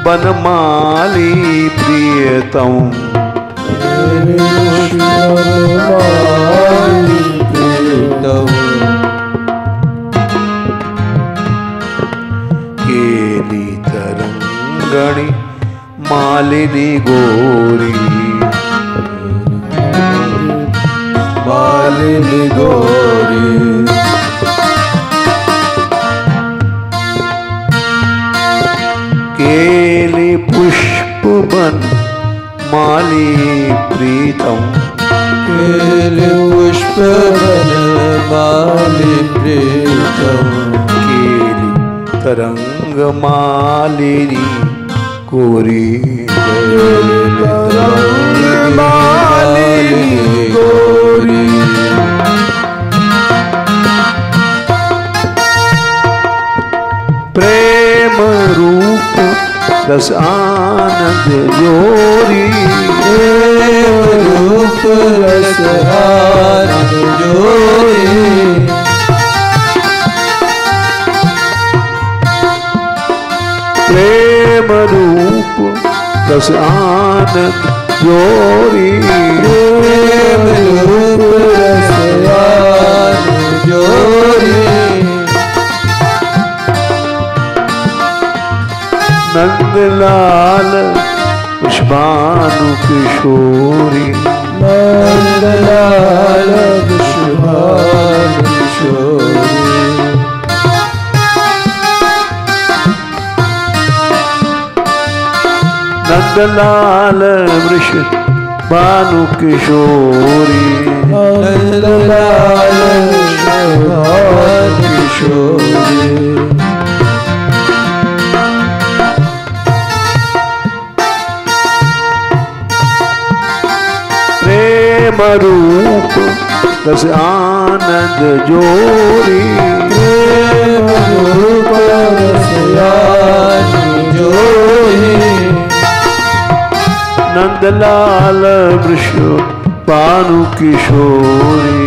बनमाली प्रियतम। केली तरंगणी मालिनी गोरी, मालिनी गोरी। केली पुष्प बन माली प्रीतम। केली पुष्प बन माली प्रीतम। केली तरंग मालिनी गोरी, मालिनी गोरी। प्रेम रूप रस आनंद जोरी, प्रेम रूप रस आनंद जोरी। प्रेम रूप रस आनंद जोरी, प्रेम रूप रस आनंद जोरी। नंदलाल पुष्पानु किशोरी, नंदलाल पुष्पानु किशोरी। नंदलाल वृषभानु किशोरी, नंदलाल वृषभानु किशोरी। प्रेम रूप रस आनंद जोरी, प्रेम रूप रस आनंद जोरी। नंदलाल वृषभानु किशोरी,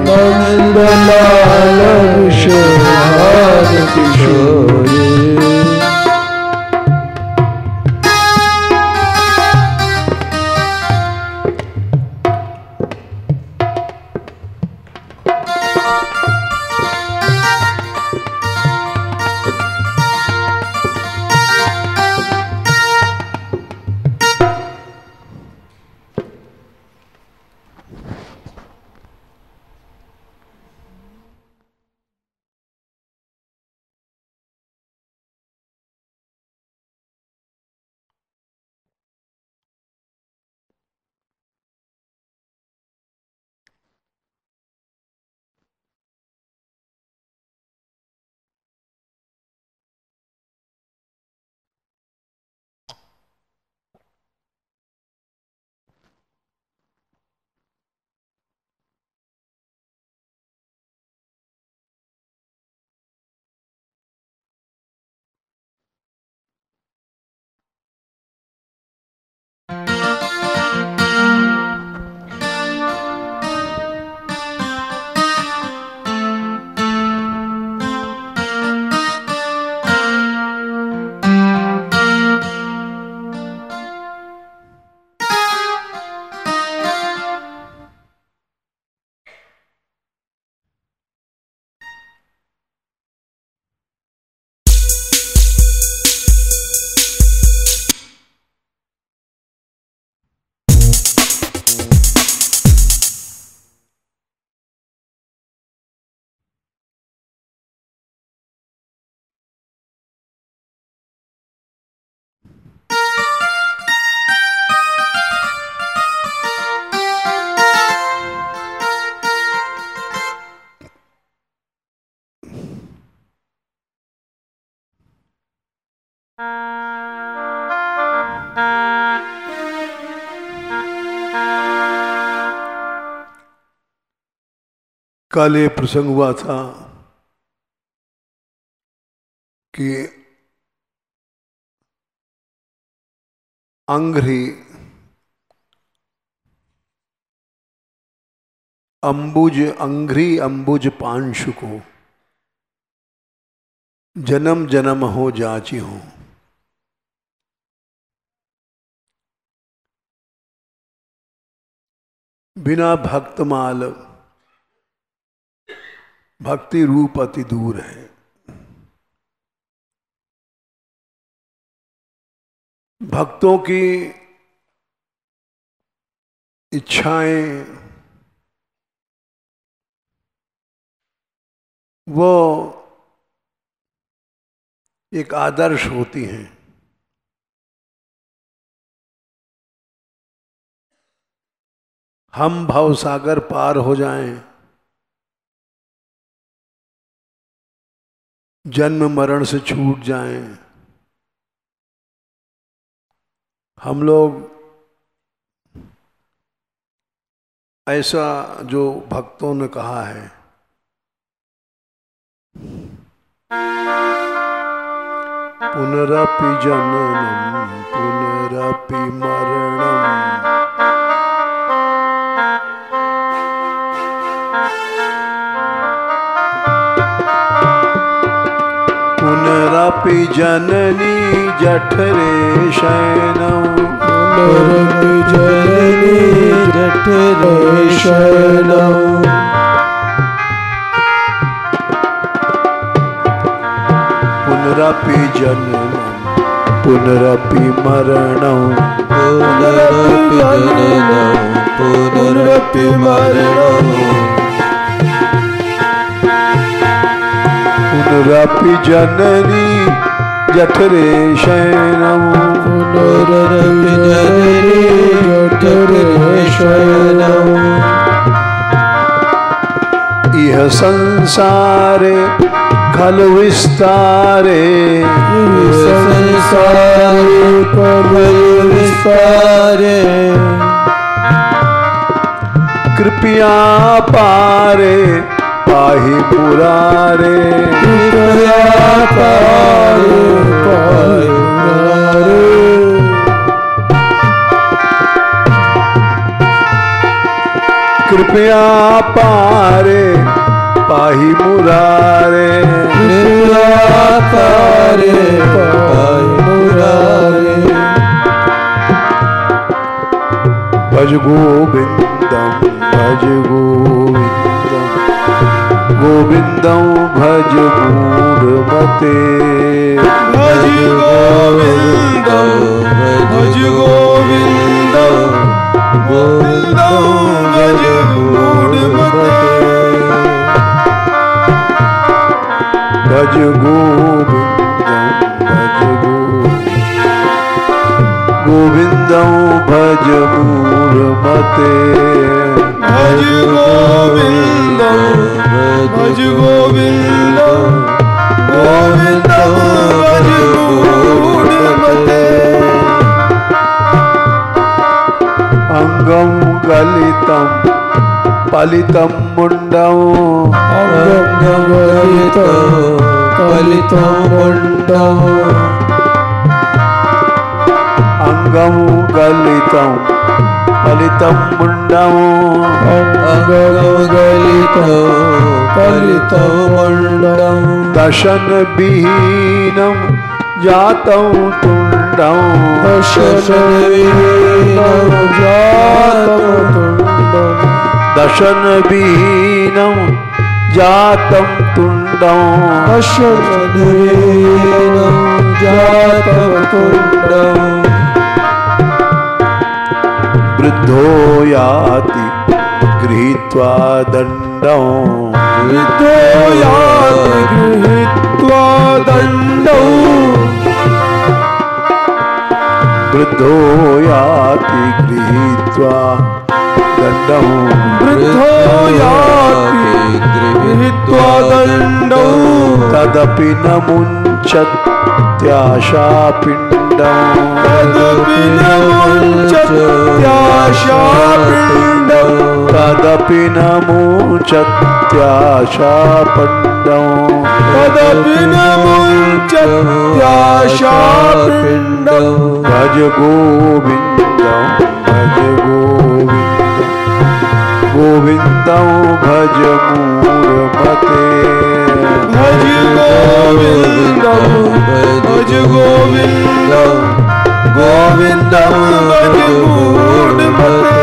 नंदलाल वृषभानु किशोरी। कल ये प्रसंग हुआ था कि अंघ्रि अंबुज पांशु को जन्म जन्म हो जाची हो। बिना भक्तमाल भक्ति रूप अति दूर है। भक्तों की इच्छाएं वो एक आदर्श होती हैं। हम भवसागर पार हो जाएं, जन्म मरण से छूट जाएं, हम लोग ऐसा जो भक्तों ने कहा है, पुनरपि जननम पुनरपि मरणम पुनरपि जननी जठरे शयनम पुनरपि जननी जठरे शयनम पुनरपि जननम पुनरपि मरणम पुनरपि जननम पुनरपि मरणम पुनरपि जननी जठरे शयनम पुनरपि जननी जठरे शयनम इह संसारे खलु विस्तारे संसारे खलु विस्तारे कृपया पारे पाहि मुरारे कृपया पारे पाहि मुरारे कृपया पारे पाहि मुरारे कृपया पारे पाहि मुरारे भज गोविंदम भज गोविंदम गोविंदम भज मूढ़मते भज गोविंदम भज गोविंदम गोविंदम भज मूढ़मते भज गोविंदम भज गोविंदम भज मूढ़मते भज गोविंदम भज गोविंदम गोविंदम भज मूढ़मते अंगम गलितम पलितम मुंडम अंगम गलितम पलितम मुंडम अंगम गलितम पलितम मुंडम अंगम गलितम पलितम मुंडम दशन विहीनम जातम तुंडम दशन विहीनम जातम तुंडम दशन विहीनम जातम तुंडम दशन विहीनम जातम तुंडम वृद्धो याति गृहीत्वा दंडम वृद्धो याति गृहीत्वा दंडं वृद्धो याति गृहीत्वा दंडम वृद्धो याति गृहीत्वा दंडं तदपि न मुञ्चत्याशा पिण्डम् तदपि न मुञ्चत्याशा पिण्डं तदपि न मुञ्चत्याशा पिण्डम् तदपि न मुञ्चत्याशा पिण्डं भज गोविन्दं भज गोविन्दं गोविन्दं भज मूढ़मते भज गोविन्दं भज गोविन्दं गोविन्दं भज मूढ़मते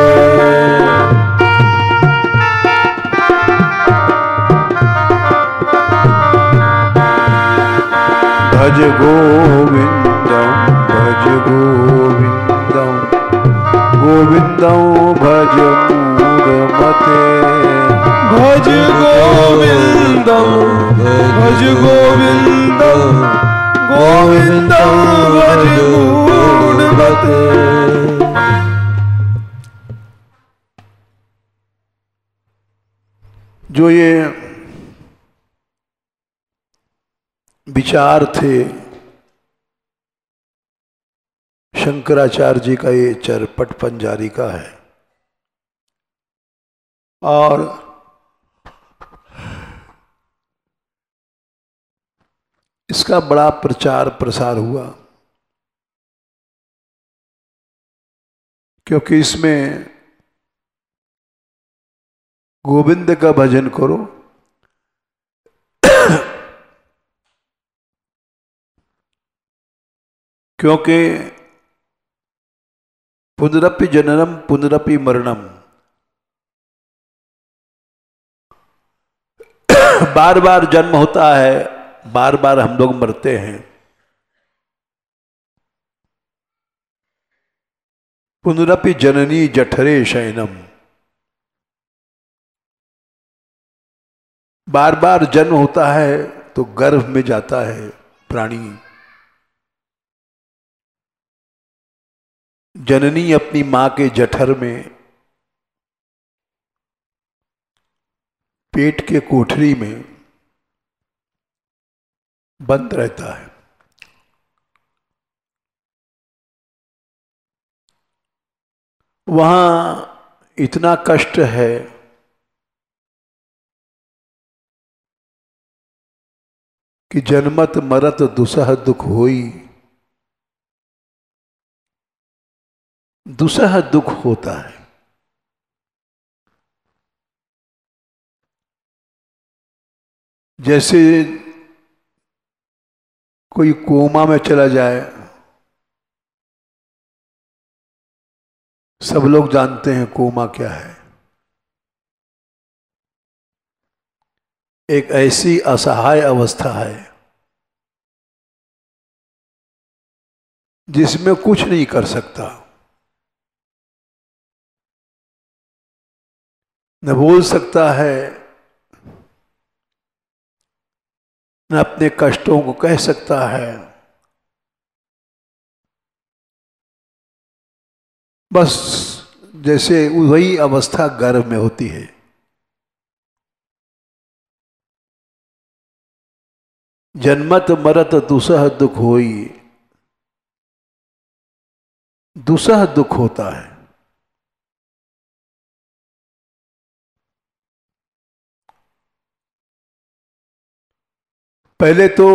गोविंदम भज गोविंदम गोविंदम भज मूढ़मते भज गोविंदम भज गोविंदम गोविंदम भज मूढ़मते। जो ये विचार थे शंकराचार्य जी का, ये चरपट पंजारी का है और इसका बड़ा प्रचार प्रसार हुआ, क्योंकि इसमें गोविंद का भजन करो, क्योंकि पुनरपि जननम पुनरपि मरणम, बार बार जन्म होता है, बार बार हम लोग मरते हैं। पुनरपि जननी जठरे शयनम, बार बार जन्म होता है तो गर्भ में जाता है प्राणी। जननी अपनी मां के जठर में, पेट के कोठरी में बंद रहता है। वहां इतना कष्ट है कि जन्मत मरत दुसह दुख होई, दुसह दुख होता है। जैसे कोई कोमा में चला जाए, सब लोग जानते हैं कोमा क्या है। एक ऐसी असहाय अवस्था है जिसमें कुछ नहीं कर सकता, न बोल सकता है, न अपने कष्टों को कह सकता है। बस जैसे वही अवस्था गर्भ में होती है। जन्मत मरत दुसह दुख होई, दुसह दुख होता है। पहले तो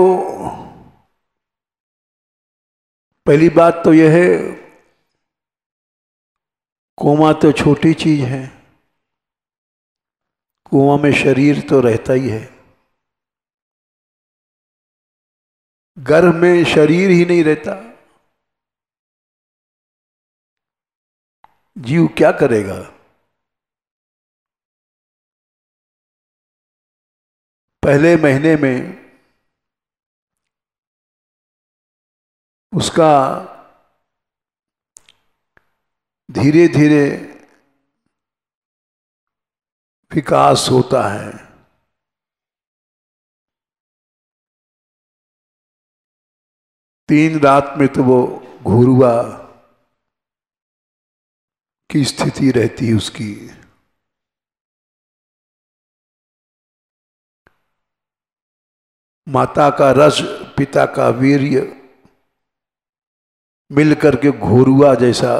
पहली बात तो यह है, कोमा तो छोटी चीज है, कोमा में शरीर तो रहता ही है, गर्भ में शरीर ही नहीं रहता, जीव क्या करेगा। पहले महीने में उसका धीरे धीरे विकास होता है। तीन रात में तो वो घुरुआ की स्थिति रहती है उसकी। माता का रस, पिता का वीर्य मिल करके घोरुआ जैसा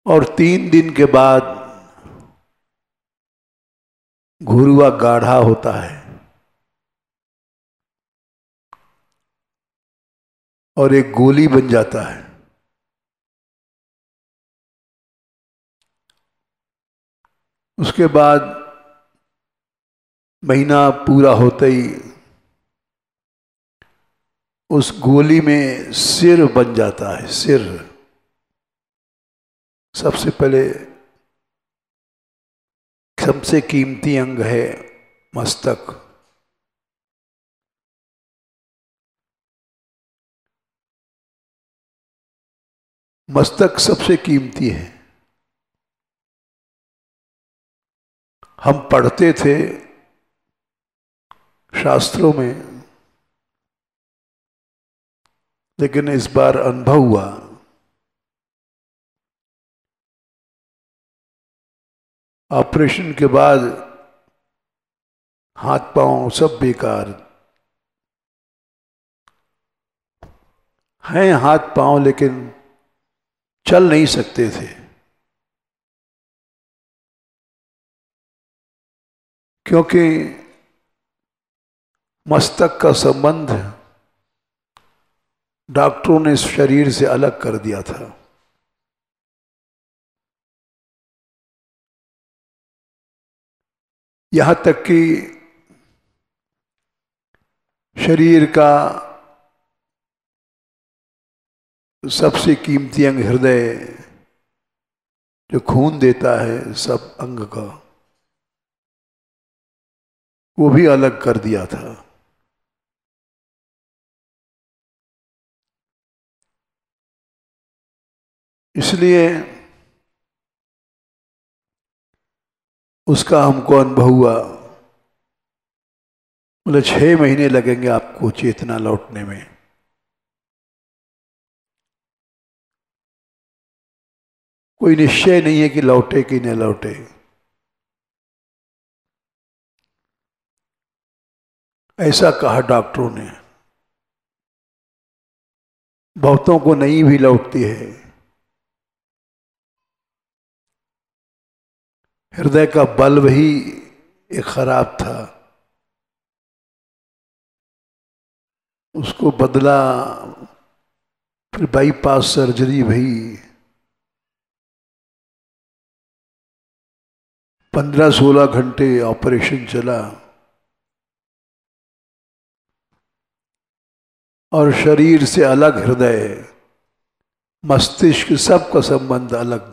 और 3 दिन के बाद घुरुआ गाढ़ा होता है और एक गोली बन जाता है। उसके बाद महीना पूरा होते ही उस गोली में सिर बन जाता है। सिर सबसे पहले सबसे कीमती अंग है मस्तक। मस्तक सबसे कीमती है। हम पढ़ते थे शास्त्रों में, लेकिन इस बार अनुभव हुआ ऑपरेशन के बाद हाथ पांव सब बेकार हैं। हाथ पांव लेकिन चल नहीं सकते थे, क्योंकि मस्तक का संबंध डॉक्टरों ने इस शरीर से अलग कर दिया था। यहां तक कि शरीर का सबसे कीमती अंग हृदय, जो खून देता है सब अंग का, वो भी अलग कर दिया था। इसलिए उसका हमको अनुभव हुआ। बोले 6 महीने लगेंगे आपको चेतना लौटने में। कोई निश्चय नहीं है कि लौटे कि न लौटे। ऐसा कहा डॉक्टरों ने। बहुतों को नहीं भी लौटती है। हृदय का बल्ब ही एक खराब था, उसको बदला, फिर बाईपास सर्जरी भई, 15-16 घंटे ऑपरेशन चला और शरीर से अलग हृदय, मस्तिष्क, सबका संबंध अलग।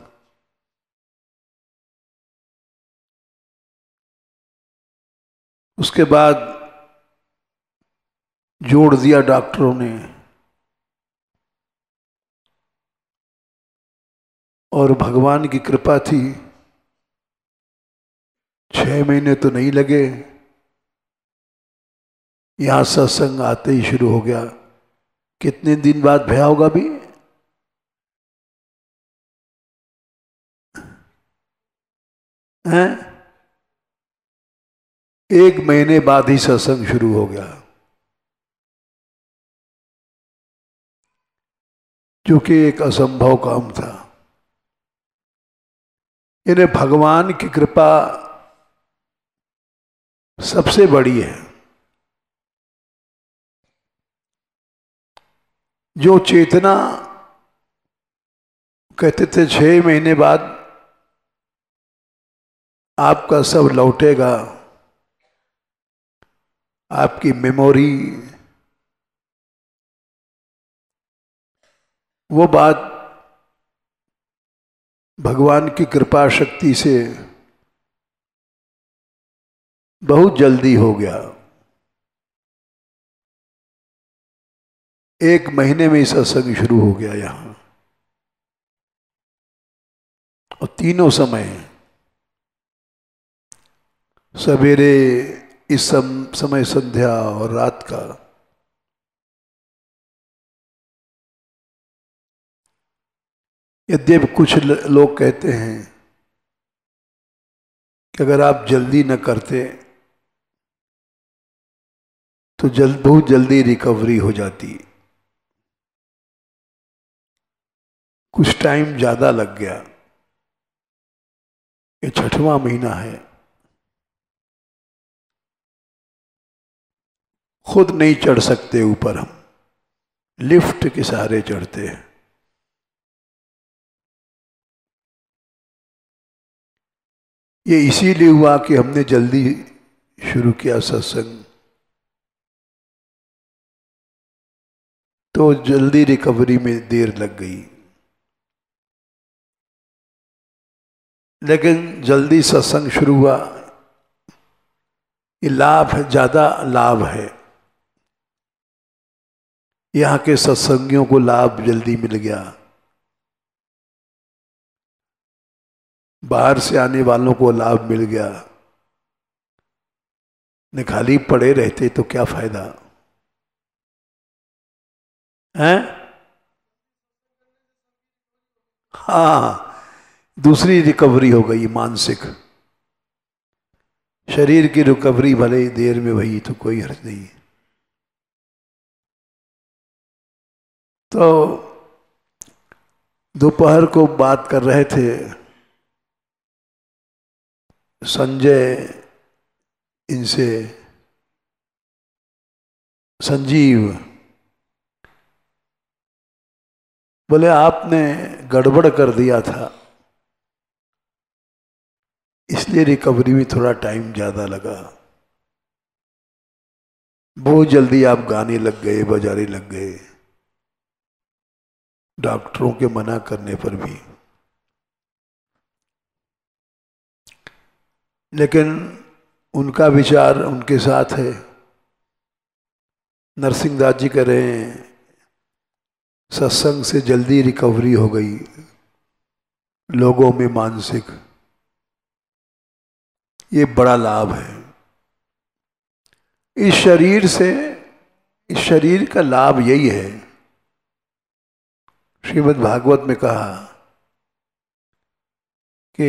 उसके बाद जोड़ दिया डॉक्टरों ने, और भगवान की कृपा थी, 6 महीने तो नहीं लगे। यहां सत्संग आते ही शुरू हो गया। कितने दिन बाद भया होगा अभी? हैं? 1 महीने बाद ही सत्संग शुरू हो गया, जो कि एक असंभव काम था। इन्हें भगवान की कृपा सबसे बड़ी है। जो चेतना कहते थे 6 महीने बाद आपका सब लौटेगा, आपकी मेमोरी, वो बात भगवान की कृपा शक्ति से बहुत जल्दी हो गया। 1 महीने में सत्संग शुरू हो गया यहां, और तीनों समय, सवेरे, इस समय संध्या और रात का। यद्यपि कुछ लोग कहते हैं कि अगर आप जल्दी न करते तो बहुत जल्दी रिकवरी हो जाती। कुछ टाइम ज़्यादा लग गया। ये 6वां महीना है, खुद नहीं चढ़ सकते ऊपर, हम लिफ्ट के सहारे चढ़ते हैं। ये इसीलिए हुआ कि हमने जल्दी शुरू किया सत्संग, तो जल्दी रिकवरी में देर लग गई। लेकिन जल्दी सत्संग शुरू हुआ, ये लाभ है, ज्यादा लाभ है। यहाँ के सत्संगियों को लाभ जल्दी मिल गया, बाहर से आने वालों को लाभ मिल गया। न खाली पड़े रहते तो क्या फायदा है। हाँ, दूसरी रिकवरी हो गई मानसिक। शरीर की रिकवरी भले ही देर में भई तो कोई हर्ज नहीं। तो दोपहर को बात कर रहे थे संजय इनसे, संजीव बोले आपने गड़बड़ कर दिया था, इसलिए रिकवरी में थोड़ा टाइम ज्यादा लगा। बहुत जल्दी आप गाने लग गए, बजाने लग गए, डॉक्टरों के मना करने पर भी। लेकिन उनका विचार उनके साथ है। नरसिंह दास जी कह रहे हैं सत्संग से जल्दी रिकवरी हो गई लोगों में मानसिक, ये बड़ा लाभ है। इस शरीर से, इस शरीर का लाभ यही है। श्रीमद् भागवत में कहा कि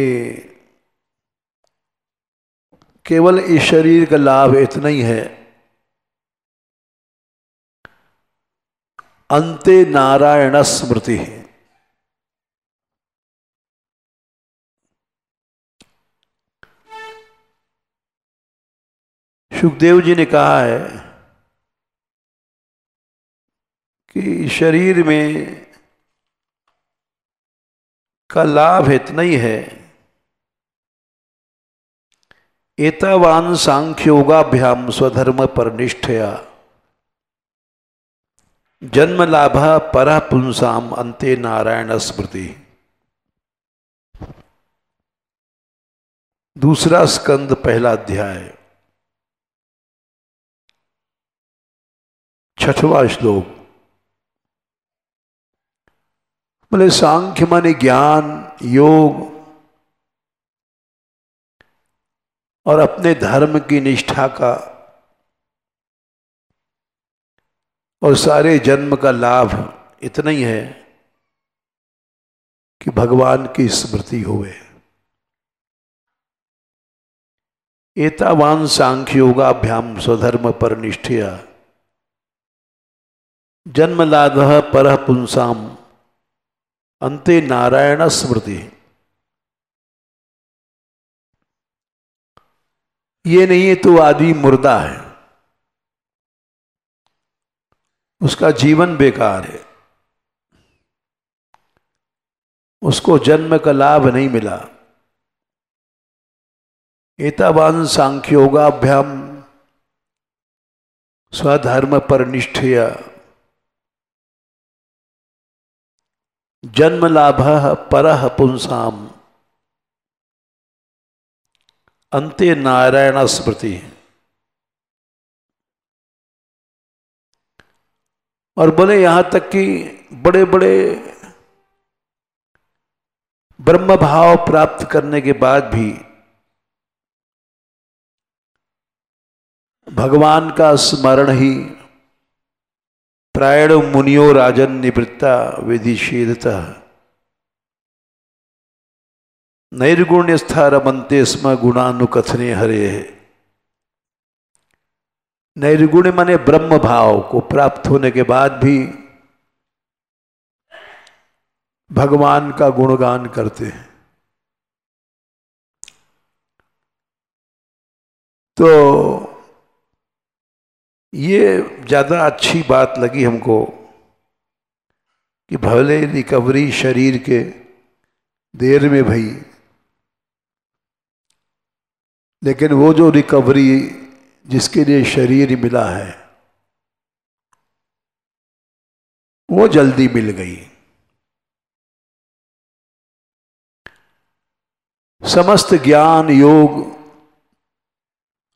केवल इस शरीर का लाभ इतना ही है, अंते नारायण स्मृति है। सुखदेव जी ने कहा है कि शरीर में का लाभ इतना ही है, एतावान सांख्योगाभ्याम स्वधर्म पर निष्ठया जन्म लाभ पर पुंसाम अंते नारायण स्मृति। दूसरा स्कंद पहला अध्याय 6वां श्लोक। बोले सांख्य माने ज्ञान, योग और अपने धर्म की निष्ठा का और सारे जन्म का लाभ इतना ही है कि भगवान की स्मृति होवे। एतावान सांख्योगाभ्याम स्वधर्म पर निष्ठया जन्म लाभ पर पुंसाम अंते नारायण स्मृति। ये नहीं है तो आदमी मुर्दा है, उसका जीवन बेकार है, उसको जन्म का लाभ नहीं मिला। एतावान सांख्योगाभ्याम स्वधर्म पर निष्ठया जन्म लाभ परः पुंसाम अंते नारायण स्मृति। और बोले यहां तक कि बड़े बड़े ब्रह्म भाव प्राप्त करने के बाद भी भगवान का स्मरण ही प्रायण मुनियो राजन निवृत्ता विधिषेधता नैर्गुण्यस्था रमन्ते स्म गुणानुकथने हरे। नैर्गुण्य माने ब्रह्म भाव को प्राप्त होने के बाद भी भगवान का गुणगान करते हैं। तो ये ज़्यादा अच्छी बात लगी हमको कि भले रिकवरी शरीर के देर में भई, लेकिन वो जो रिकवरी जिसके लिए शरीर मिला है वो जल्दी मिल गई। समस्त ज्ञान, योग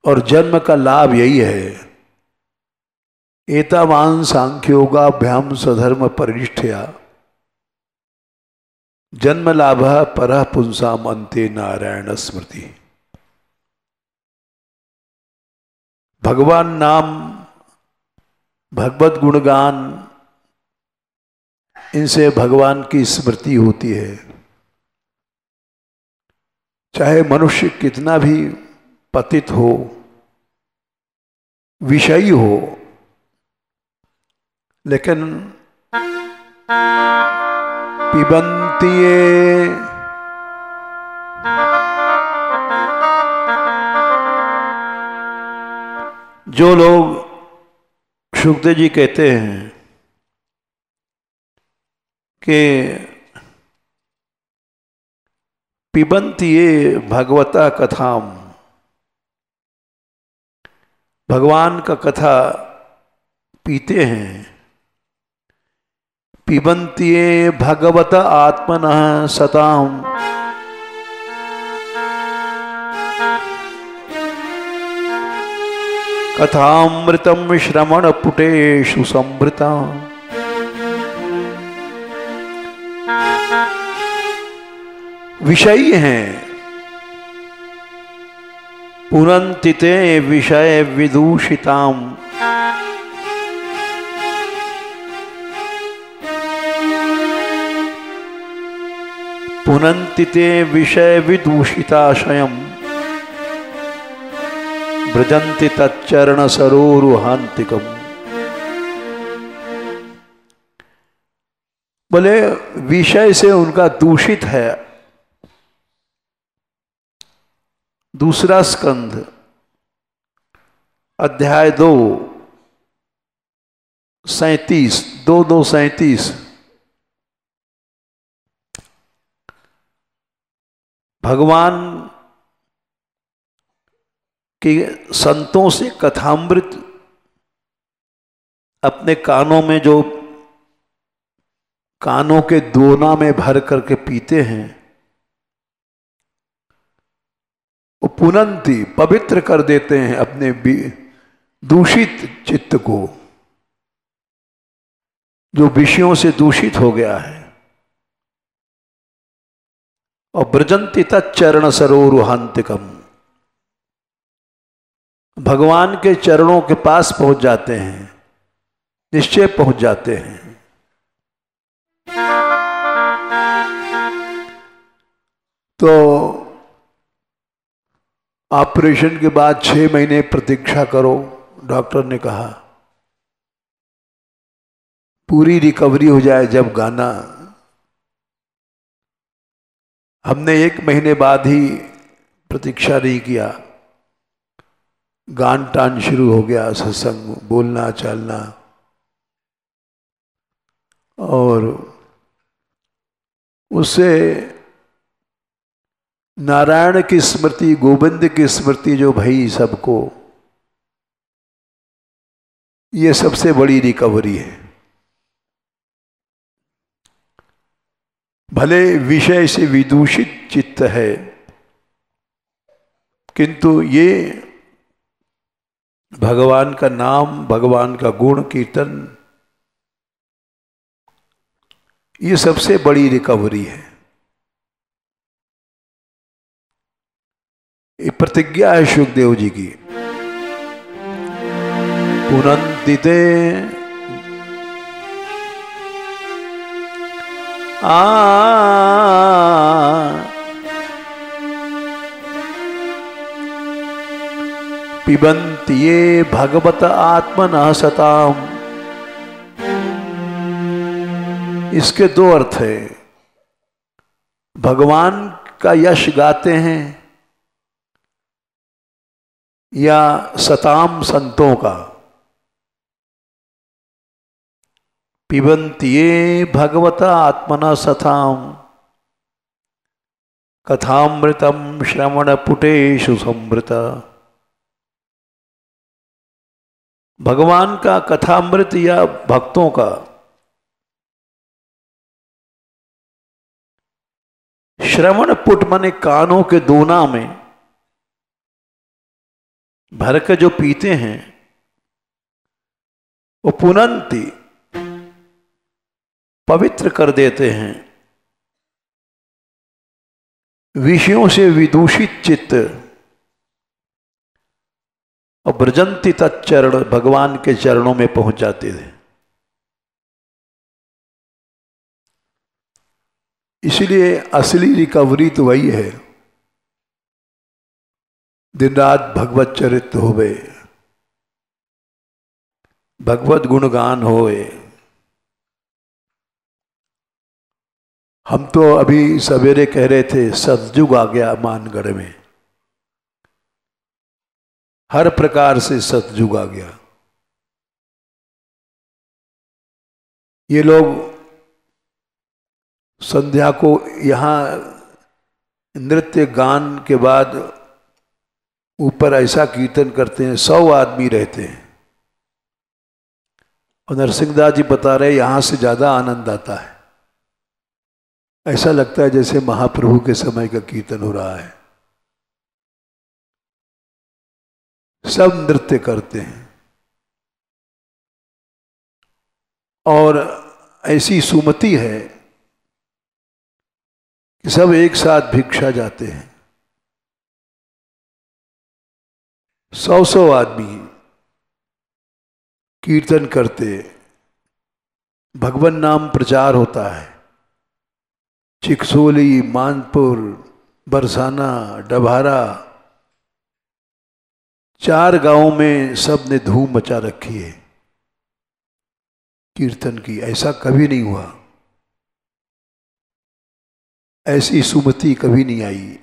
और जन्म का लाभ यही है, एतावान सांख्योगाभ्याम स्वधर्म परिनिष्ठया जन्म लाभ परः पुंसाम अन्ते नारायण स्मृति। भगवान नाम, भगवत गुणगान, इनसे भगवान की स्मृति होती है। चाहे मनुष्य कितना भी पतित हो, विषयी हो, लेकिन पिबन्ति ये जो लोग, सुखदेव जी कहते हैं कि पिबन्ति ये भगवता कथाम, भगवान का कथा पीते हैं। पिबन्ति ये भगवत आत्मनः सताम कथामृतम श्रवण पुटेषु संभृता। विषयी हैं, पुनन्ति ते विषय विदूषिताम, पुनन्ति ते विषय विदूषिताशयम् ब्रजन्ति तच्चरण सरोरुहान्तिकम्। बोले विषय से उनका दूषित है। दूसरा स्कंध अध्याय 2 37 भगवान के संतों से कथामृत अपने कानों में, जो कानों के दोना में भर करके पीते हैं, वो पुनन्ति पवित्र कर देते हैं अपने दूषित चित्त को, जो विषयों से दूषित हो गया है। और ब्रजन्ति तच्चरण सरोरुहान्तिकम्, भगवान के चरणों के पास पहुंच जाते हैं, निश्चय पहुंच जाते हैं। तो ऑपरेशन के बाद 6 महीने प्रतीक्षा करो, डॉक्टर ने कहा। पूरी रिकवरी हो जाए जब गाना। हमने 1 महीने बाद ही प्रतीक्षा नहीं किया, गान टान शुरू हो गया, सत्संग, बोलना चालना, और उससे नारायण की स्मृति, गोविंद की स्मृति जो भई सबको, ये सबसे बड़ी रिकवरी है। भले विषय से विदूषित चित्त है, किंतु ये भगवान का नाम, भगवान का गुण कीर्तन, ये सबसे बड़ी रिकवरी है। ये प्रतिज्ञा है सुखदेव जी की। पुनन्ति ते पिबन्ति ये भगवत आत्मनः सताम। इसके 2 अर्थ है। भगवान का यश गाते हैं या सताम संतों का। पिबन्ति ये भगवत आत्मनः सताम कथामृतम श्रवण पुटेषु संभृता। भगवान का कथामृत या भक्तों का श्रवण पुट माने कानों के दोना में भर के जो पीते हैं वो पुनंति, पवित्र कर देते हैं। विषयों से विदूषित चित्त और ब्रजंती तच्चरण, भगवान के चरणों में पहुंच जाते थे। इसलिए असली रिकवरी तो वही है, दिन रात भगवत चरित्र होवे, भगवत गुणगान होवे। हम तो अभी सवेरे कह रहे थे सतयुग आ गया मानगढ़ में, हर प्रकार से सतयुग आ गया। ये लोग संध्या को यहाँ नृत्य गान के बाद ऊपर ऐसा कीर्तन करते हैं, 100 आदमी रहते हैं। और नरसिंहदास जी बता रहे यहाँ से ज्यादा आनंद आता है, ऐसा लगता है जैसे महाप्रभु के समय का कीर्तन हो रहा है। सब नृत्य करते हैं और ऐसी सुमति है कि सब एक साथ भिक्षा जाते हैं। 100 आदमी कीर्तन करते, भगवान नाम प्रचार होता है। चिकसोली, मानपुर, बरसाना, डभारा, 4 गांवों में सब ने धूम मचा रखी है कीर्तन की। ऐसा कभी नहीं हुआ, ऐसी सुमति कभी नहीं आई।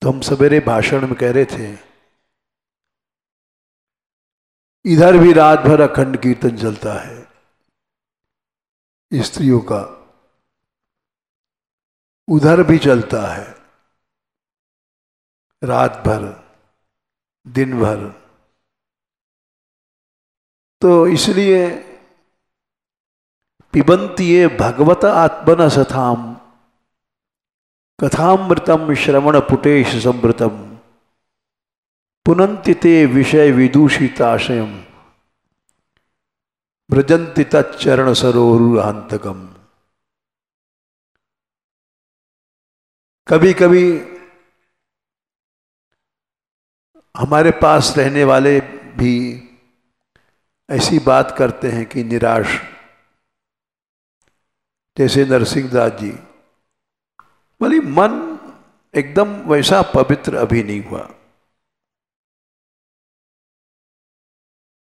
तो हम सवेरे भाषण में कह रहे थे, इधर भी रात भर अखंड कीर्तन चलता है स्त्रियों का, उधर भी चलता है रात भर, दिन भर। तो इसलिए पिबन्ति ये भगवत आत्मन सथाम कथामृतम श्रवण पुटेश समृतम पुनन्ति ते विषय विदूषिताशयम ब्रजन्ति तच्चरण सरोरुहांतकम। कभी कभी हमारे पास रहने वाले भी ऐसी बात करते हैं कि निराश, जैसे नरसिंहदास जी बोले मन एकदम वैसा पवित्र अभी नहीं हुआ।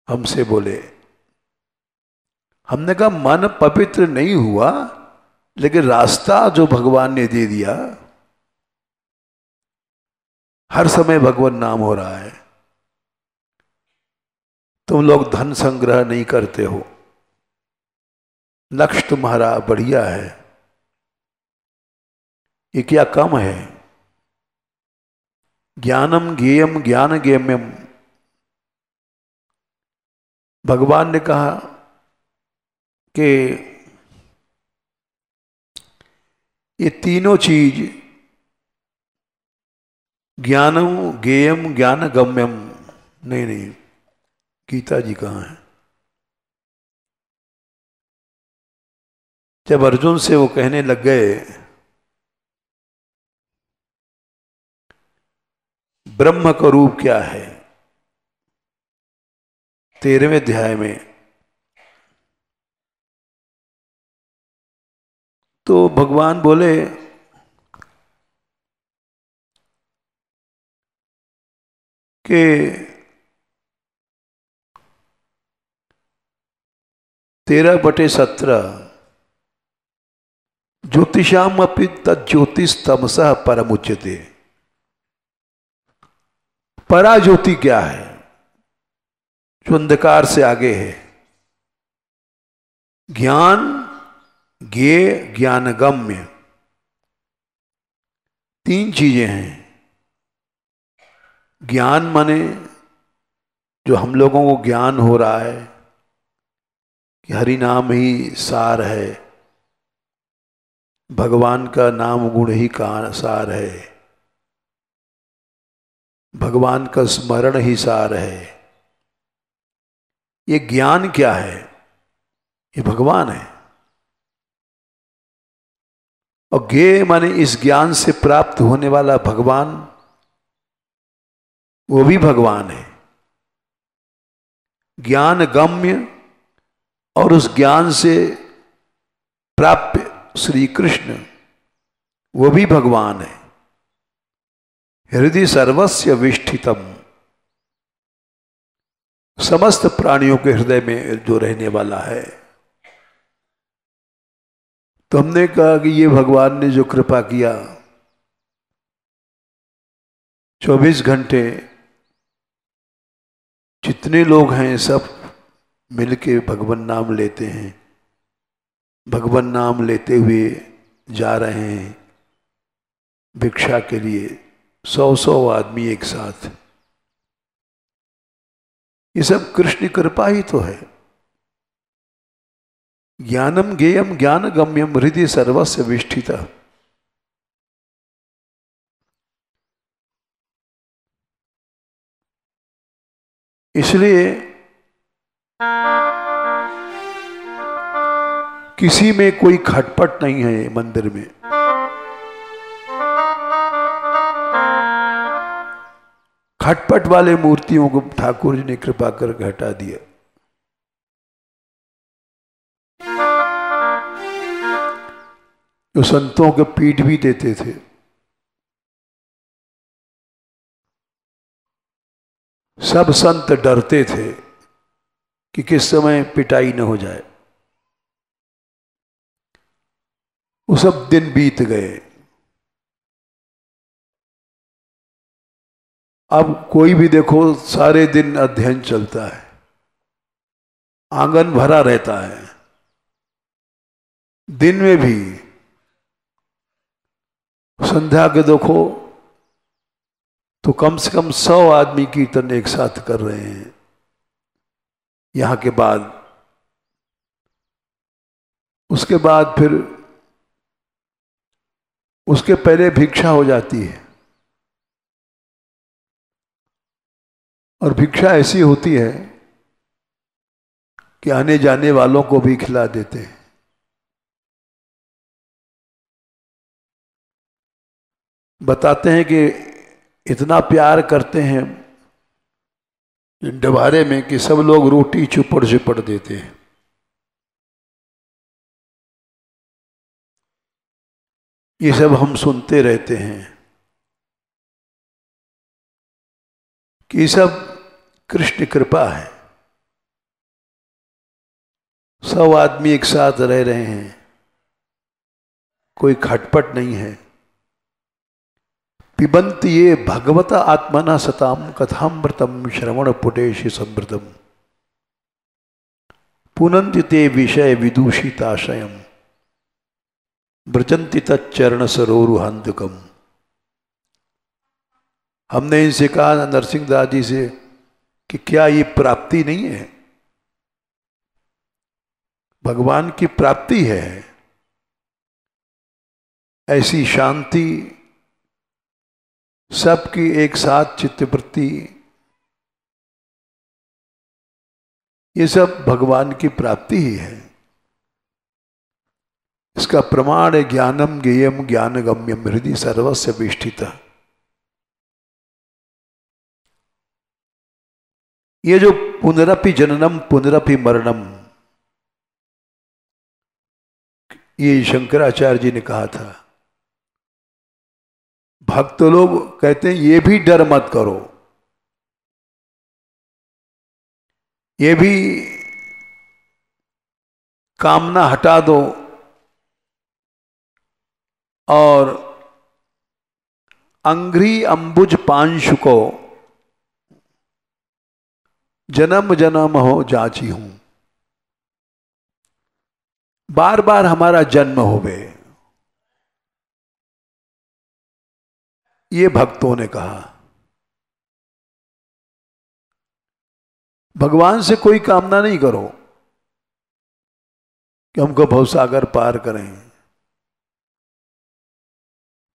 हमसे बोले, हमने कहा मन पवित्र नहीं हुआ, लेकिन रास्ता जो भगवान ने दे दिया, हर समय भगवान नाम हो रहा है। तुम लोग धन संग्रह नहीं करते हो, लक्ष्य तुम्हारा बढ़िया है, ये क्या कम है? ज्ञानम ज्ञेयम ज्ञान गेम्यम। भगवान ने कहा कि ये तीनों चीज, ज्ञानम ज्ञेयम ज्ञान गम्यम, नहीं, गीता जी कहाँ है? जब अर्जुन से वो कहने लग गए ब्रह्म का रूप क्या है, 13वें अध्याय में, तो भगवान बोले कि 13/17 ज्योतिषाम अपि तज्ज्योतिस्तमसः परमुच्यते। परा ज्योति क्या है? जो अंधकार से आगे है। ज्ञान ज्ञेय ज्ञानगम्य, 3 चीजें हैं। ज्ञान माने जो हम लोगों को ज्ञान हो रहा है कि हरि नाम ही सार है, भगवान का नाम गुण ही का सार है। भगवान का स्मरण ही सार है। ये ज्ञान क्या है? ये भगवान है। और ज्ञेय माने इस ज्ञान से प्राप्त होने वाला भगवान, वो भी भगवान है। ज्ञान गम्य और उस ज्ञान से प्राप्त श्री कृष्ण, वो भी भगवान है। हृदय सर्वस्य विष्ठितम, समस्त प्राणियों के हृदय में जो रहने वाला है। तो हमने कहा कि ये भगवान ने जो कृपा किया, 24 घंटे जितने लोग हैं सब मिलके भगवान नाम लेते हैं, भगवान नाम लेते हुए जा रहे हैं भिक्षा के लिए, 100 आदमी एक साथ। ये सब कृष्ण कृपा ही तो है। ज्ञानम ज्ञेयम ज्ञान गम्यम हृदय सर्वस्य विष्ठिता। इसलिए किसी में कोई खटपट नहीं है मंदिर में। खटपट वाले मूर्तियों को ठाकुर जी ने कृपा कर हटा दिया। जो संतों के पीठ भी देते थे, सब संत डरते थे कि किस समय पिटाई न हो जाए। वो सब दिन बीत गए। अब कोई भी देखो सारे दिन अध्ययन चलता है, आंगन भरा रहता है। दिन में भी संध्या के देखो तो कम से कम 100 आदमी कीर्तन एक साथ कर रहे हैं। यहाँ के बाद उसके बाद फिर उसके पहले भिक्षा हो जाती है। और भिक्षा ऐसी होती है कि आने जाने वालों को भी खिला देते हैं। बताते हैं कि इतना प्यार करते हैं डबारे में कि सब लोग रोटी चुपड़ चुपड़ देते हैं। ये सब हम सुनते रहते हैं कि सब कृष्ण कृपा है। 100 आदमी एक साथ रह रहे हैं, कोई खटपट नहीं है। पिबंत ये भगवता आत्मना सताम कथामृतम श्रवण पुटेश समृतम पुनन्ति ते विषय विदूषिताशयम व्रजंति तच्चरण सरोरुहांतकम। हमने इनसे कहा, नरसिंह दास जी से, कि क्या ये प्राप्ति नहीं है? भगवान की प्राप्ति है। ऐसी शांति, सबकी एक साथ चित्तवृत्ति, ये सब भगवान की प्राप्ति ही है। इसका प्रमाण है ज्ञानम ज्ञेयम ज्ञान गम्यम हृदय सर्वस्य विष्ठिता। ये जो पुनरपि जननम पुनरपि मरणम, ये शंकराचार्य जी ने कहा था। भक्त लोग कहते हैं ये भी डर मत करो, ये भी कामना हटा दो और अंघ्रि अंबुज पांशु को जन्म जन्म हो जाची हूं। बार बार हमारा जन्म होवे, ये भक्तों ने कहा। भगवान से कोई कामना नहीं करो कि हमको भवसागर पार करें।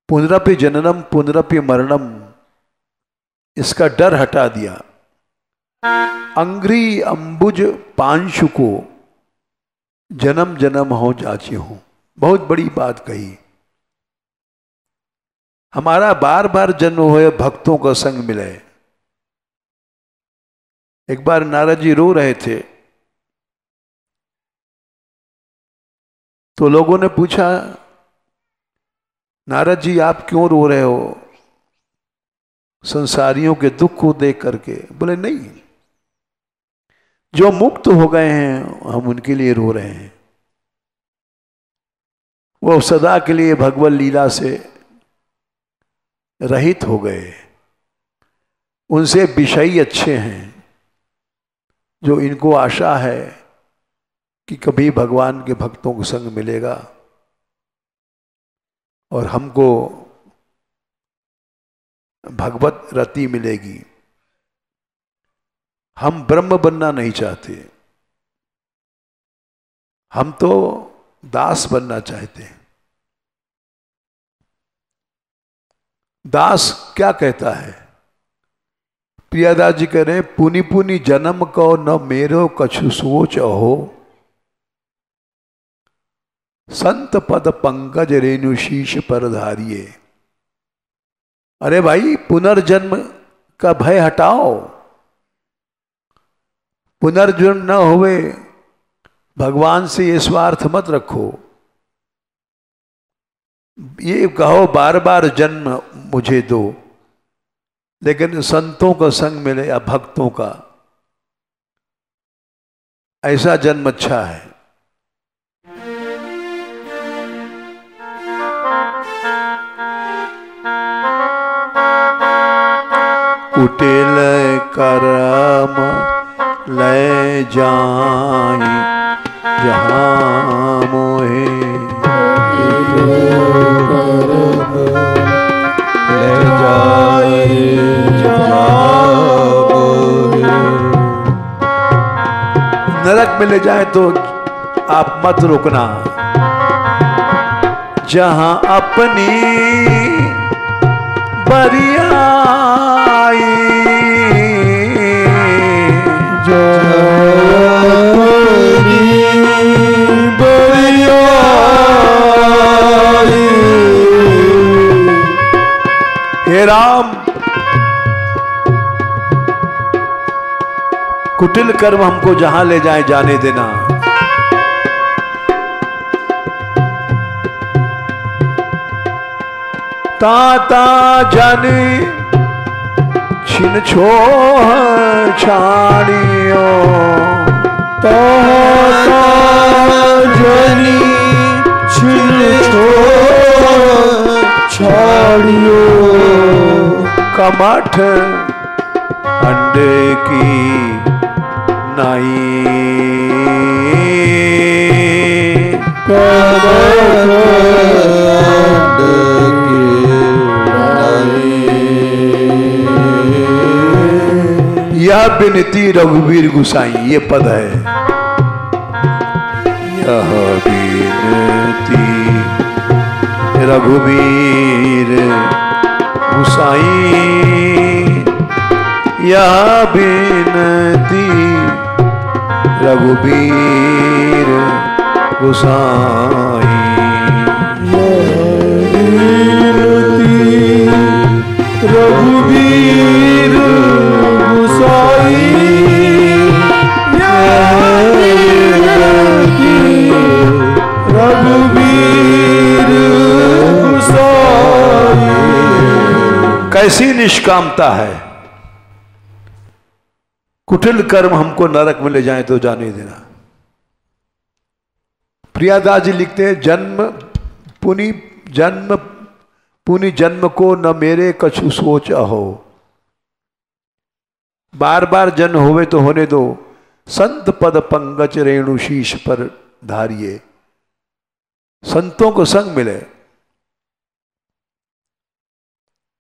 पुनरपि जननम पुनरपि मरणम, इसका डर हटा दिया। अंग्री अंबुज पांशु को जन्म जन्म हो जाची हूं। बहुत बड़ी बात कही। हमारा बार बार जन्म हुए भक्तों का संग मिले। एक बार नारद जी रो रहे थे तो लोगों ने पूछा, नारद जी आप क्यों रो रहे हो संसारियों के दुख को देख करके? बोले नहीं, जो मुक्त हो गए हैं हम उनके लिए रो रहे हैं। वो सदा के लिए भगवत लीला से रहित हो गए। उनसे विषयी अच्छे हैं, जो इनको आशा है कि कभी भगवान के भक्तों को संग मिलेगा और हमको भगवत रति मिलेगी। हम ब्रह्म बनना नहीं चाहते, हम तो दास बनना चाहते हैं। दास क्या कहता है? प्रियादास जी कह रहे हैं, पुनि पुनि जन्म को न मेरो कछु सोच हो, संत पद पंकज रेणु शीश पर धारिये। अरे भाई, पुनर्जन्म का भय हटाओ, पुनर्जन्म न होवे, भगवान से ये स्वार्थ मत रखो। ये कहो बार बार जन्म मुझे दो, लेकिन संतों का संग मिले या भक्तों का, ऐसा जन्म अच्छा है। कुटिल करम ले जाई जहां मोहे, ले जाए नरक में ले जाए तो आप मत रुकना। जहां अपनी बरियाई, हे राम, कुटिल कर्म हमको जहां ले जाए जाने देना। ताता जन छिन छो छाड़ियो, ताता जनी छिन छो छाड़ियो, कमठ अंडे की नाई, यह बिनती रघुवीर गुसाई, ये पद है। यह बिनती रघुवीर गुसाई, यह बिनती रघुवीर गुसाई, रघुवीर गुसाई, रघुवीर गुसाई। कैसी निष्कामता है। कुटिल कर्म हमको नरक में ले जाए तो जाने देना। प्रियादास जी लिखते हैं, पुनि जन्म को न मेरे कछु सोच अहो। बार बार जन्म होवे तो होने दो, संत पद पंकज रेणु शीश पर धारिये। संतों को संग मिले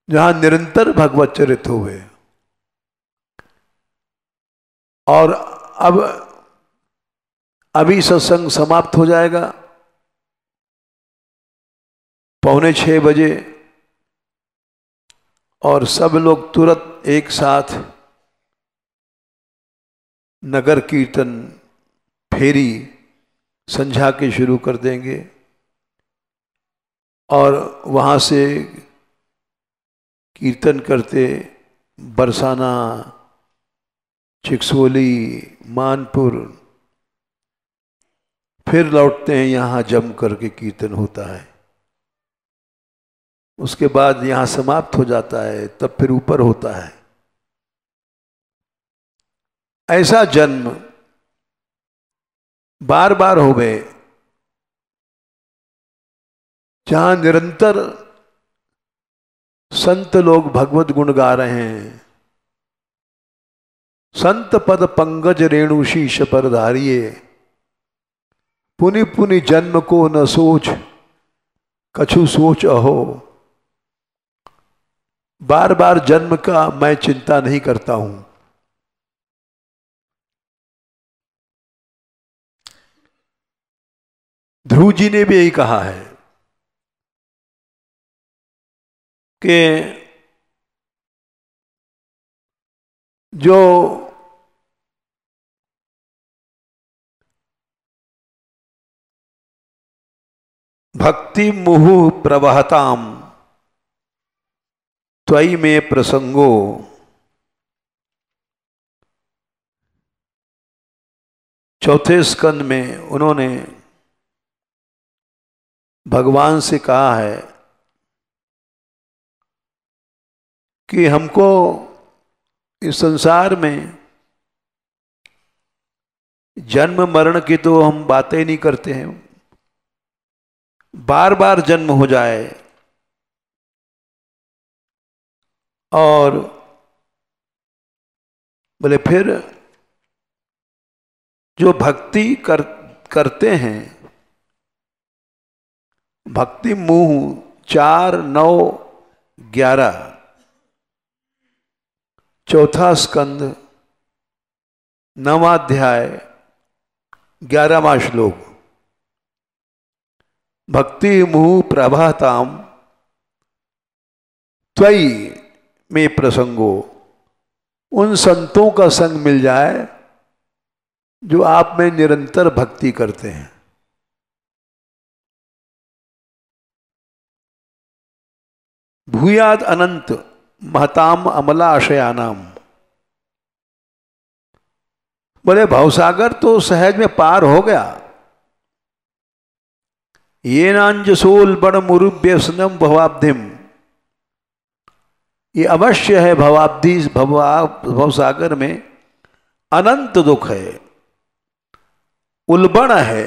जहां निरंतर भगवत चरित हुए। और अब अभी सत्संग समाप्त हो जाएगा 5:45 बजे, और सब लोग तुरंत एक साथ नगर कीर्तन फेरी संध्या के शुरू कर देंगे और वहाँ से कीर्तन करते बरसाना, चिकसोली, मानपुर, फिर लौटते हैं यहाँ जम करके कीर्तन होता है। उसके बाद यहाँ समाप्त हो जाता है, तब फिर ऊपर होता है। ऐसा जन्म बार बार हो गए जहां निरंतर संत लोग भगवत गुण गा रहे हैं। संत पद पंकज रेणु शीश पर धारिये, पुनि पुनि जन्म को न सोच कछु सोच अहो। बार बार जन्म का मैं चिंता नहीं करता हूं। ध्रुव जी ने भी यही कहा है कि जो भक्ति मुहु प्रवहताम त्वयि में प्रसंगो, चौथे स्कंद में उन्होंने भगवान से कहा है कि हमको इस संसार में जन्म मरण की तो हम बातें नहीं करते हैं, बार बार जन्म हो जाए और बोले फिर जो भक्ति करते हैं, भक्ति मुंह 4, 9, 11, चौथा स्कंद 9वां अध्याय 11वां श्लोक। भक्ति मुहु प्रभाताम त्वयि में प्रसंगो, उन संतों का संग मिल जाए जो आप में निरंतर भक्ति करते हैं। भूयाद अनंत महताम अमला आशयानाम, बोले भवसागर तो सहज में पार हो गया। ये नांजसोल बड़ मुरुव्यसनम भवाब्धिम, ये अवश्य है भवाब्धि भवसागर में अनंत दुख है, उल्बण है,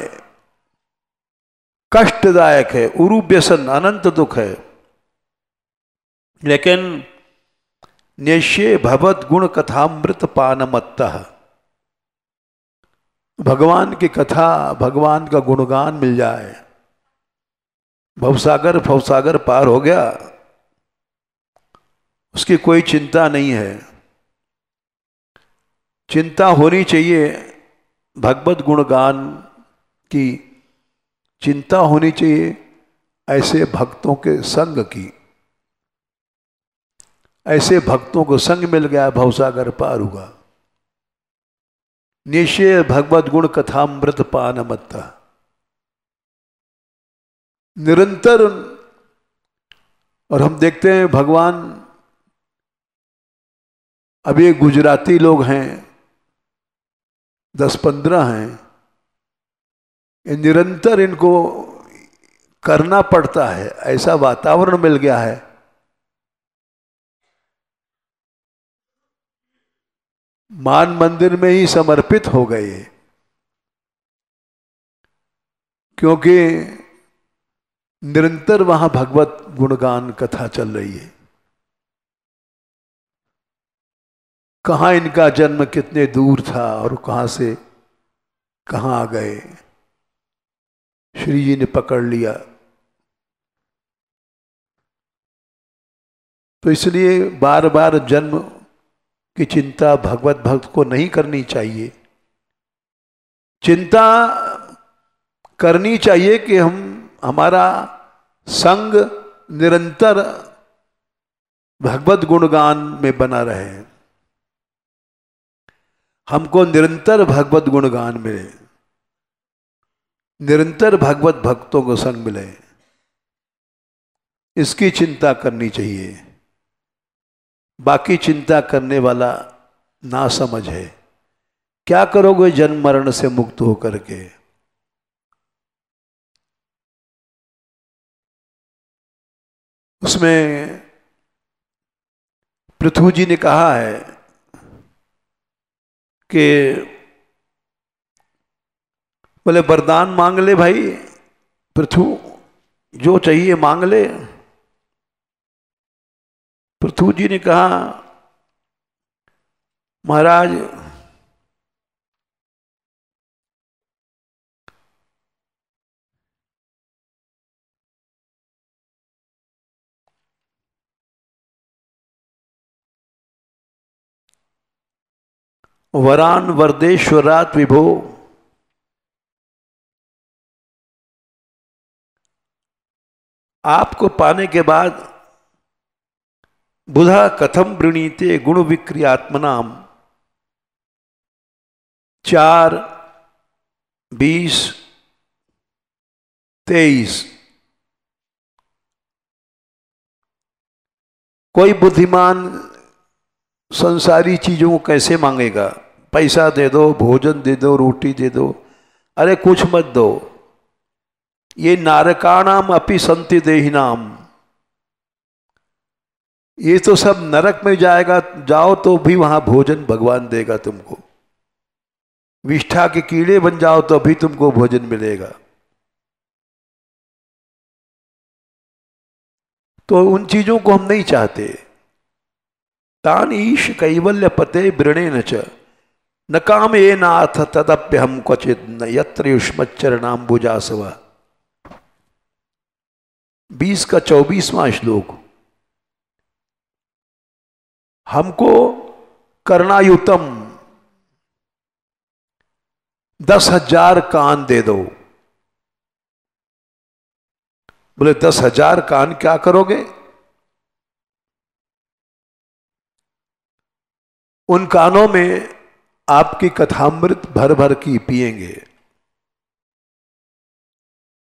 कष्टदायक है। उरुव्यसन अनंत दुख है, लेकिन निश्चय भगवत गुण कथामृत पानमत्तः, भगवान की कथा, भगवान का गुणगान मिल जाए, भवसागर पार हो गया, उसकी कोई चिंता नहीं है। चिंता होनी चाहिए भगवत गुणगान की, चिंता होनी चाहिए ऐसे भक्तों के संग की। ऐसे भक्तों को संग मिल गया, भवसागर पार हुआ। निश्चय भगवत गुण कथामृत पानमत्ता, निरंतर। और हम देखते हैं भगवान, अब ये गुजराती लोग हैं 10-15 हैं, ये निरंतर इनको करना पड़ता है, ऐसा वातावरण मिल गया है। मान मंदिर में ही समर्पित हो गए, क्योंकि निरंतर वहां भगवत गुणगान कथा चल रही है। कहां इनका जन्म कितने दूर था और कहां से कहां आ गए, श्री जी ने पकड़ लिया। तो इसलिए बार बार जन्म की चिंता भगवत भक्त को नहीं करनी चाहिए। चिंता करनी चाहिए कि हमारा संग निरंतर भगवत गुणगान में बना रहे, हमको निरंतर भगवत गुणगान मिले, निरंतर भगवत भक्तों को संग मिले, इसकी चिंता करनी चाहिए। बाकी चिंता करने वाला ना समझ है। क्या करोगे जन्म मरण से मुक्त होकर के? उसमें पृथु जी ने कहा है कि बोले वरदान मांग ले भाई पृथु, जो चाहिए मांग ले। पृथु जी ने कहा महाराज वरान वरदेश्वरात विभो, आपको पाने के बाद बुधा कथम वृणीते गुण विक्रियात्मनाम 4, 20, 23। कोई बुद्धिमान संसारी चीजों को कैसे मांगेगा? पैसा दे दो, भोजन दे दो, रोटी दे दो, अरे कुछ मत दो। ये नारकाणाम अपि संति देहिनाम, ये तो सब नरक में जाएगा, जाओ तो भी वहां भोजन भगवान देगा तुमको। विष्ठा के कीड़े बन जाओ तो भी तुमको भोजन मिलेगा। तो उन चीजों को हम नहीं चाहते। तान ईश कैवल्य पते वृणे न काम ये नाथ तदप्य हम क्वचित न यत्र युष्मच्चरणाम्बुजासवा। 20 का 24वां श्लोक। हमको करणायुतम 10,000 कान दे दो। बोले 10,000 कान क्या करोगे? उन कानों में आपकी कथामृत भर भर की पिएंगे।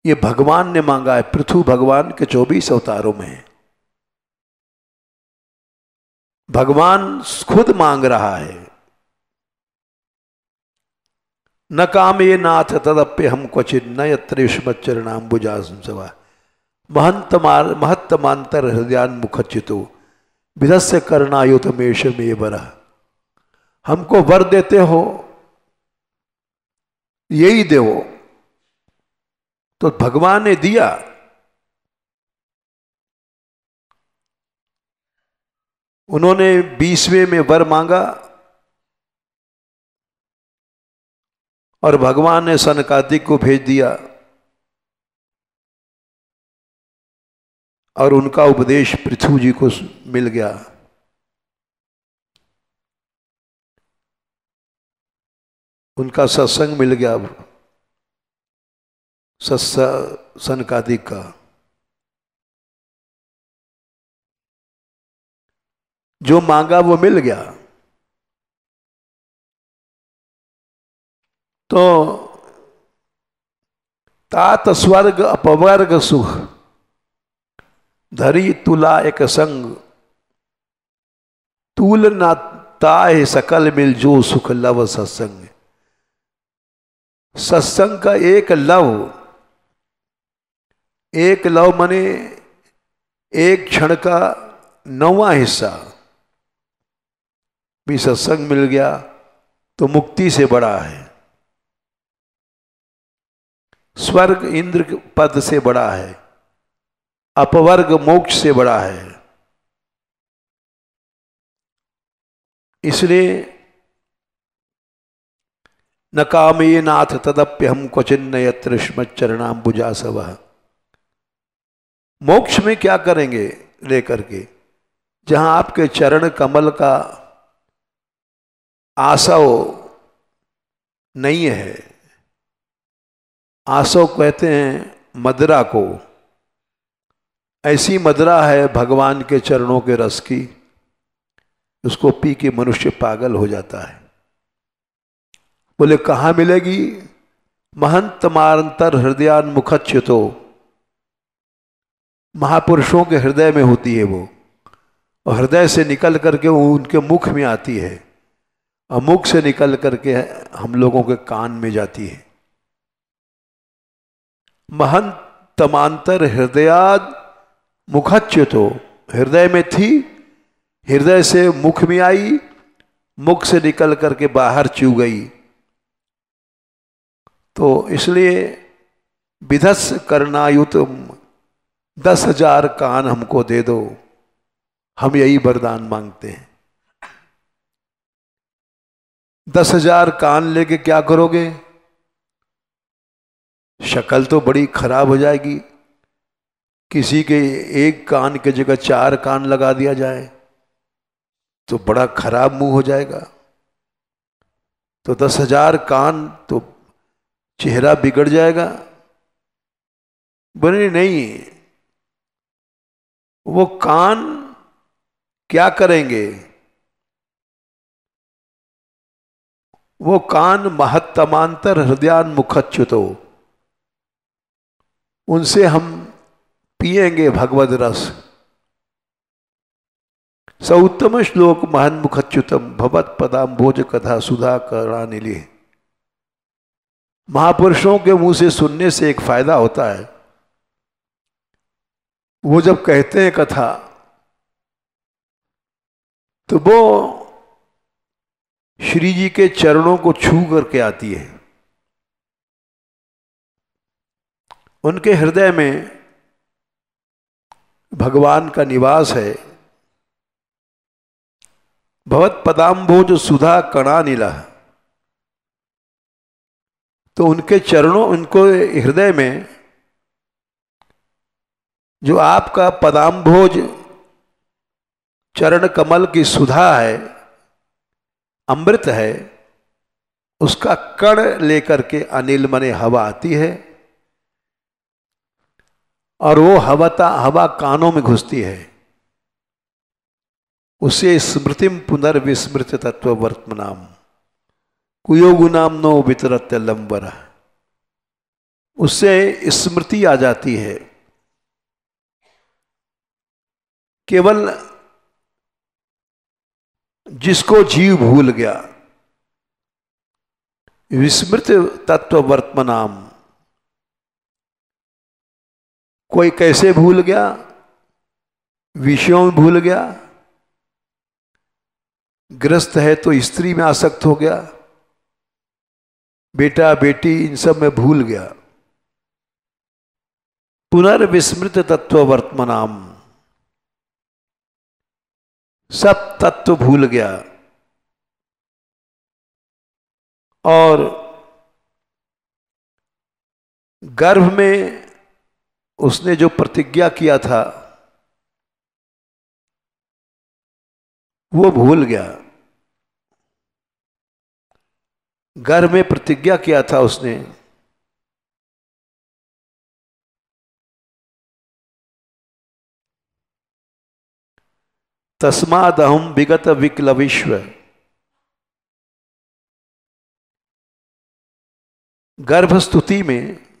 ये भगवान ने मांगा है, पृथु भगवान के 24 अवतारों में भगवान खुद मांग रहा है। न काम ये नाथ तदप्य हम क्वचित न यत्र युष्मच्चरणाम्बुजासवा महत्तमांतर हृदयान मुखचितो विधस्य करणायुतमेश में बरा। हमको वर देते हो, यही दो। तो भगवान ने दिया। उन्होंने 20वें में वर मांगा और भगवान ने सनकादिक को भेज दिया और उनका उपदेश पृथु जी को मिल गया। उनका सत्संग मिल गया, सनकादिक का। जो मांगा वो मिल गया। तो तात स्वर्ग अपवर्ग सुख धरी तुला एक संग तूल ना ताए सकल मिल जो सुख लव सत्संग। सत्संग का एक लव माने एक क्षण का 9वां हिस्सा भी सत्संग मिल गया तो मुक्ति से बड़ा है। स्वर्ग इंद्र पद से बड़ा है, अपवर्ग मोक्ष से बड़ा है। इसलिए न कामे नाथ तदप्य हम क्वचिन्न यत्र युष्मच्चरणाम्बुजासवा। मोक्ष में क्या करेंगे लेकर के? जहां आपके चरण कमल का आसव नहीं है। आसव कहते हैं मदिरा को, ऐसी मदिरा है भगवान के चरणों के रस की, उसको पी के मनुष्य पागल हो जाता है। बोले कहाँ मिलेगी? महंत मारंतर हृदयान मुखच्युतो, महापुरुषों के हृदय में होती है वो, और हृदय से निकल करके वो उनके मुख में आती है, और मुख से निकल करके हम लोगों के कान में जाती है। महंतमांतर हृदयाद मुखच्युतो, हृदय में थी, हृदय से मुख में आई, मुख से निकल करके बाहर चू गई। तो इसलिए विधस करनायुत 10,000 कान हमको दे दो, हम यही वरदान मांगते हैं। 10,000 कान लेके क्या करोगे? शक्ल तो बड़ी खराब हो जाएगी। किसी के एक कान की जगह 4 कान लगा दिया जाए तो बड़ा खराब मुंह हो जाएगा। तो 10,000 कान तो चेहरा बिगड़ जाएगा। बोले नहीं, वो कान क्या करेंगे? वो कान महत्तमांतर हृदयान मुखच्युतो, उनसे हम पिएंगे भगवद रस। सौत्तम श्लोक महन मुखच्युतम भवत पदाम्भोज कथा सुधा करानिले। महापुरुषों के मुंह से सुनने से एक फायदा होता है, वो जब कहते हैं कथा तो वो श्री जी के चरणों को छू करके आती है। उनके हृदय में भगवान का निवास है। भवत पदाम्भोज सुधा कणानिला, तो उनके चरणों, उनको हृदय में जो आपका पदाम्भोज चरण कमल की सुधा है, अमृत है, उसका कण लेकर के अनिल मने हवा आती है, और वो हवा कानों में घुसती है। उसे स्मृतिम पुनर्विस्मृत तत्व वर्तमनाम कुयोगुनाम नो वितरत्य लंबर, उससे स्मृति आ जाती है। केवल जिसको जीव भूल गया, विस्मृत तत्व वर्तमनाम, कोई कैसे भूल गया? विषयों में भूल गया। ग्रस्त है तो स्त्री में आसक्त हो गया, बेटा बेटी इन सब में भूल गया। पुनर्विस्मृत तत्व वर्तमनाम, सब तत्व भूल गया। और गर्भ में उसने जो प्रतिज्ञा किया था वो भूल गया। गर्भ में प्रतिज्ञा किया था उसने, तस्मादहम विगत विक्लविश्व, गर्भस्तुति में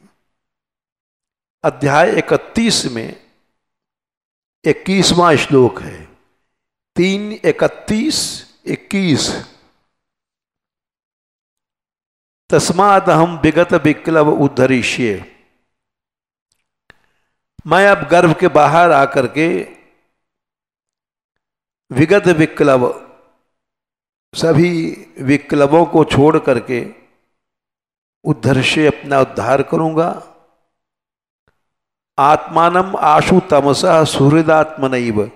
अध्याय 31 में 21वां श्लोक है। 3:31-21, तस्मादहम विगत विक्लव उद्धरिष्ये, मैं अब गर्भ के बाहर आकर के विगत विक्लव, सभी विक्लवों को छोड़ करके उद्धर्ष्य, अपना उद्धार करूंगा। आत्मानम आशु तमसा सुहृदात्मनैव,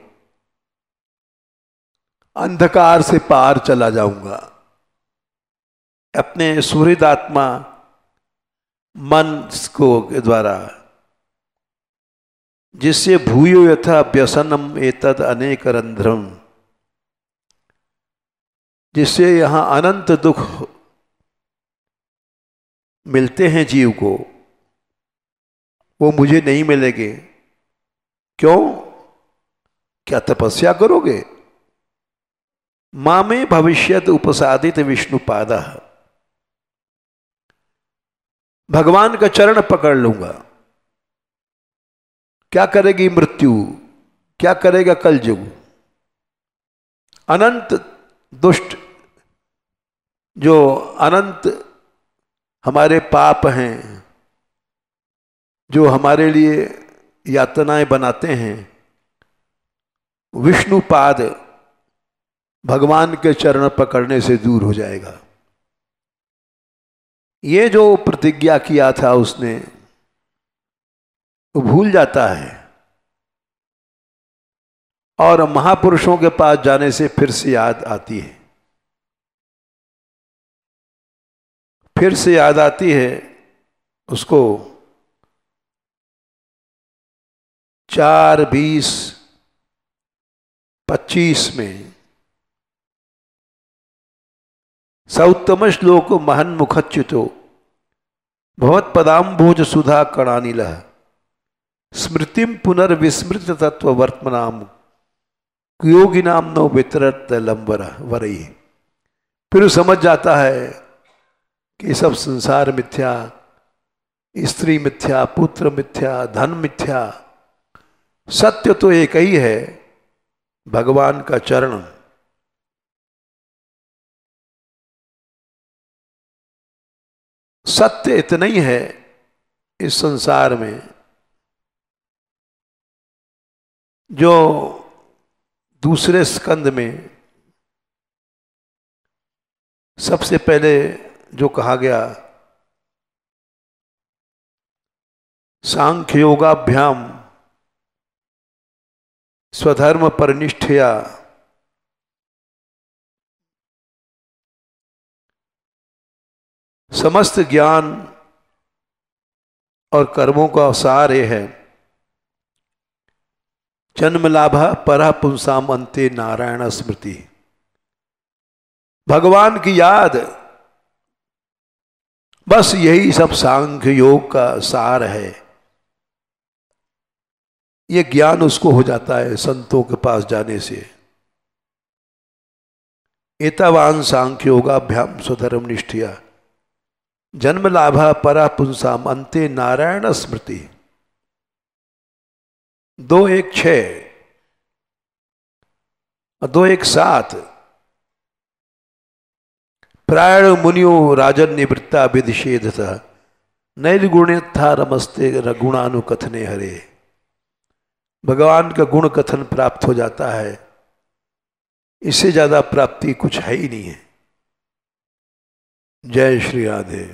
अंधकार से पार चला जाऊंगा। अपने सुहृदात्मा मन को के द्वारा, जिससे भूयो यथा व्यसनम एतद अनेक रंध्रम, जिससे यहां अनंत दुख मिलते हैं जीव को, वो मुझे नहीं मिलेंगे। क्यों? क्या तपस्या करोगे? मामे भविष्यत उपसादित विष्णुपादा, भगवान का चरण पकड़ लूंगा। क्या करेगी मृत्यु, क्या करेगा कलयुग? अनंत दुष्ट, जो अनंत हमारे पाप हैं, जो हमारे लिए यातनाएं बनाते हैं, विष्णुपाद भगवान के चरण पकड़ने से दूर हो जाएगा। ये जो प्रतिज्ञा किया था उसने, वो भूल जाता है और महापुरुषों के पास जाने से फिर से याद आती है, फिर से याद आती है उसको। 4:20-25 में सौत्तम श्लोक महन मुखच्युतो भवत पदाम्भोज सुधा कणानिल स्मृतिम पुनर्विस्मृत तत्व वर्तमानम योगिनाम नो वितरत लंबर वरई। फिर समझ जाता है कि सब संसार मिथ्या, स्त्री मिथ्या, पुत्र मिथ्या, धन मिथ्या, सत्य तो एक ही है, भगवान का चरण। सत्य इतना ही है इस संसार में, जो दूसरे स्कंद में सबसे पहले जो कहा गया, सांख्य योगाभ्याम स्वधर्म परनिष्ठया समस्त ज्ञान और कर्मों का सार ये है, जन्म लाभा परा पुंसाम अंते नारायण स्मृति। भगवान की याद, बस यही सब सांख्य योग का सार है। ये ज्ञान उसको हो जाता है संतों के पास जाने से। एतावान सांख्य योगाभ्याम स्वधर्म निष्ठया जन्म लाभा परा पुंसाम अंते नारायण स्मृति। 2:1:6 और 2:1:7 प्रायण मुनियो राजन निवृत्ता विधिषेधता नैर्गुण्यथा रमस्ते गुणानुकथने हरे। भगवान का गुण कथन प्राप्त हो जाता है, इससे ज्यादा प्राप्ति कुछ है ही नहीं है। जय श्री राधे।